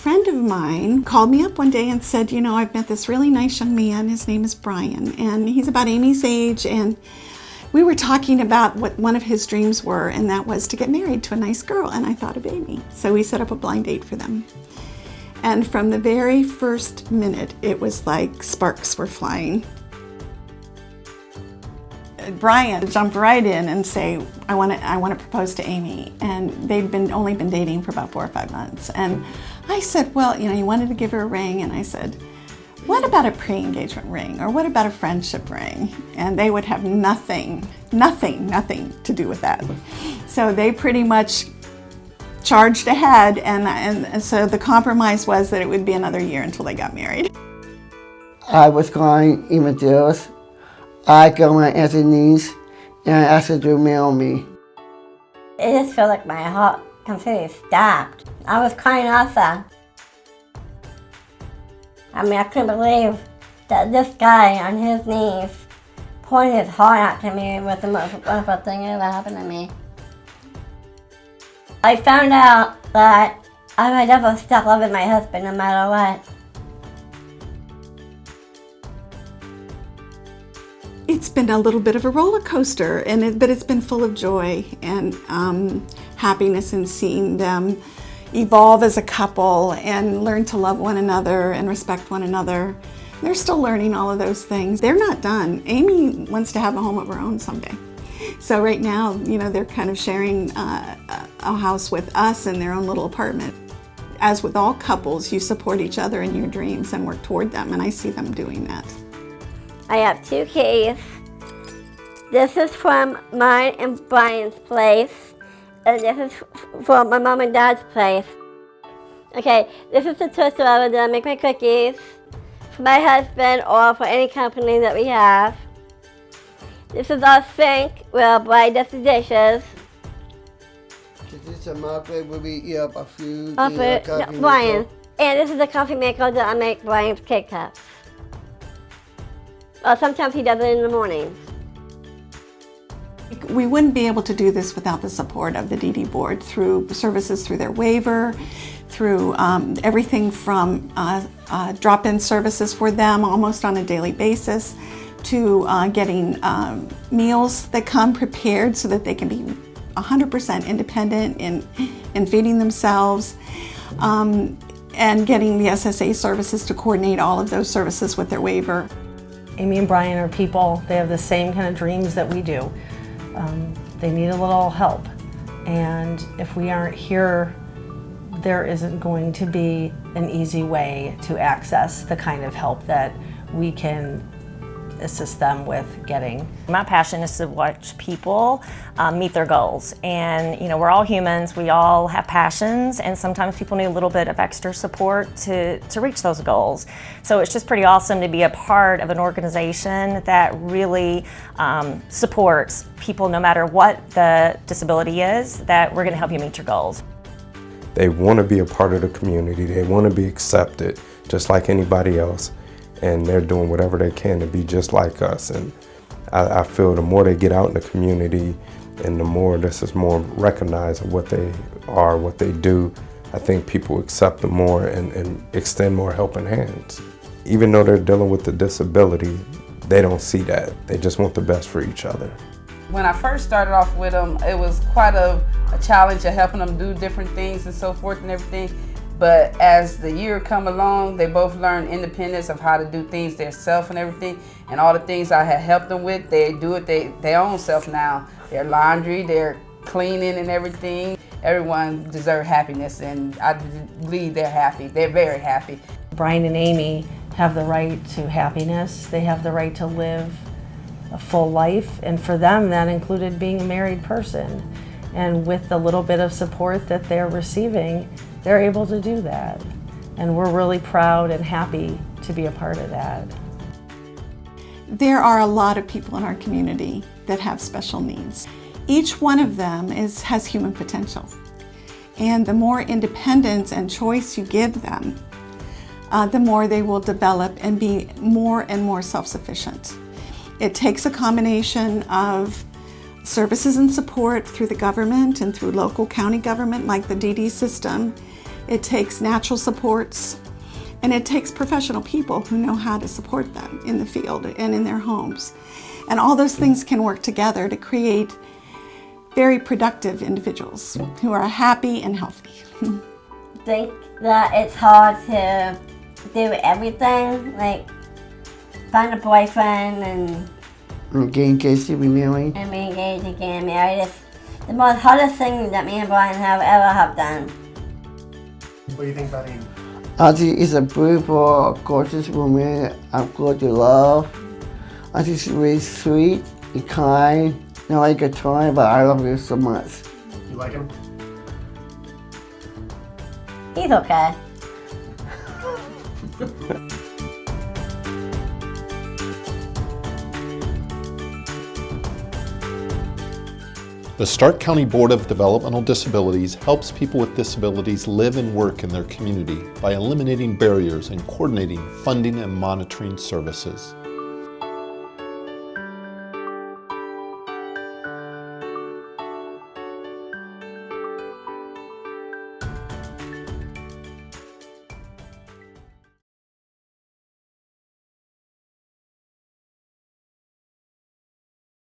friend of mine called me up one day and said, you know, I've met this really nice young man. His name is Brian, and he's about Amy's age, and we were talking about what one of his dreams were, and that was to get married to a nice girl, and I thought of Amy. So we set up a blind date for them. And from the very first minute, it was like sparks were flying. Brian jumped right in and say, I want to propose to Amy. And they'd only been dating for about 4 or 5 months. And I said, well, you know, he wanted to give her a ring. And I said, what about a pre-engagement ring? Or what about a friendship ring? And they would have nothing to do with that. So they pretty much charged ahead. And so the compromise was that it would be another year until they got married. I was calling Amy Deals. I got my auntie niece and I asked her to mail me. It just felt like my heart completely stopped. I was crying also. I mean, I couldn't believe that this guy on his knees poured his heart out to me was the most wonderful thing that ever happened to me. I found out that I would never stop loving my husband no matter what. It's been a little bit of a roller coaster, but it's been full of joy and happiness in seeing them evolve as a couple and learn to love one another and respect one another. They're still learning all of those things. They're not done. Amy wants to have a home of her own someday. So right now, you know, they're kind of sharing a house with us in their own little apartment. As with all couples, you support each other in your dreams and work toward them, and I see them doing that. I have 2 keys. This is from mine and Brian's place, and this is from my mom and dad's place. Okay, this is the toaster oven that I make my cookies for my husband or for any company that we have. This is our sink where Brian does the dishes. This is a microwave where we eat up our food. Brian. And this is the coffee maker that I make Brian's cake cups. Sometimes he does it in the mornings. We wouldn't be able to do this without the support of the DD board through services through their waiver, through everything from drop-in services for them almost on a daily basis, to getting meals that come prepared so that they can be 100% independent in feeding themselves, and getting the SSA services to coordinate all of those services with their waiver. Amy and Brian are people. They have the same kind of dreams that we do. They need a little help, and if we aren't here, there isn't going to be an easy way to access the kind of help that we can assist them with getting. My passion is to watch people meet their goals, and you know, we're all humans, we all have passions, and sometimes people need a little bit of extra support to reach those goals. So it's just pretty awesome to be a part of an organization that really supports people no matter what the disability is, that we're going to help you meet your goals. They want to be a part of the community, they want to be accepted just like anybody else. And they're doing whatever they can to be just like us. And I feel the more they get out in the community and the more this is more recognized of what they are, what they do, I think people accept them more and extend more helping hands. Even though they're dealing with the disability, they don't see that. They just want the best for each other. When I first started off with them, it was quite a challenge of helping them do different things and so forth and everything. But as the year come along, they both learn independence of how to do things themselves and everything. And all the things I had helped them with, they do it their own self now. Their laundry, their cleaning and everything. Everyone deserves happiness, and I believe they're happy. They're very happy. Brian and Amy have the right to happiness. They have the right to live a full life, and for them that included being a married person. And with the little bit of support that they're receiving, they're able to do that. And we're really proud and happy to be a part of that. There are a lot of people in our community that have special needs. Each one of them has human potential. And the more independence and choice you give them, the more they will develop and be more and more self-sufficient. It takes a combination of services and support through the government and through local county government like the DD system It takes natural supports, and it takes professional people who know how to support them in the field and in their homes. And all those things can work together to create very productive individuals who are happy and healthy. I think that it's hard to do everything, like find a boyfriend and get engaged to be married. be engaged and get married. It's the most hardest thing that me and Brian have ever have done. What do you think about Amy? Auntie is a beautiful, gorgeous woman I'm good to love. Auntie's really sweet and kind. Not like a toy, but I love her so much. You like him? He's okay. The Stark County Board of Developmental Disabilities helps people with disabilities live and work in their community by eliminating barriers and coordinating funding and monitoring services.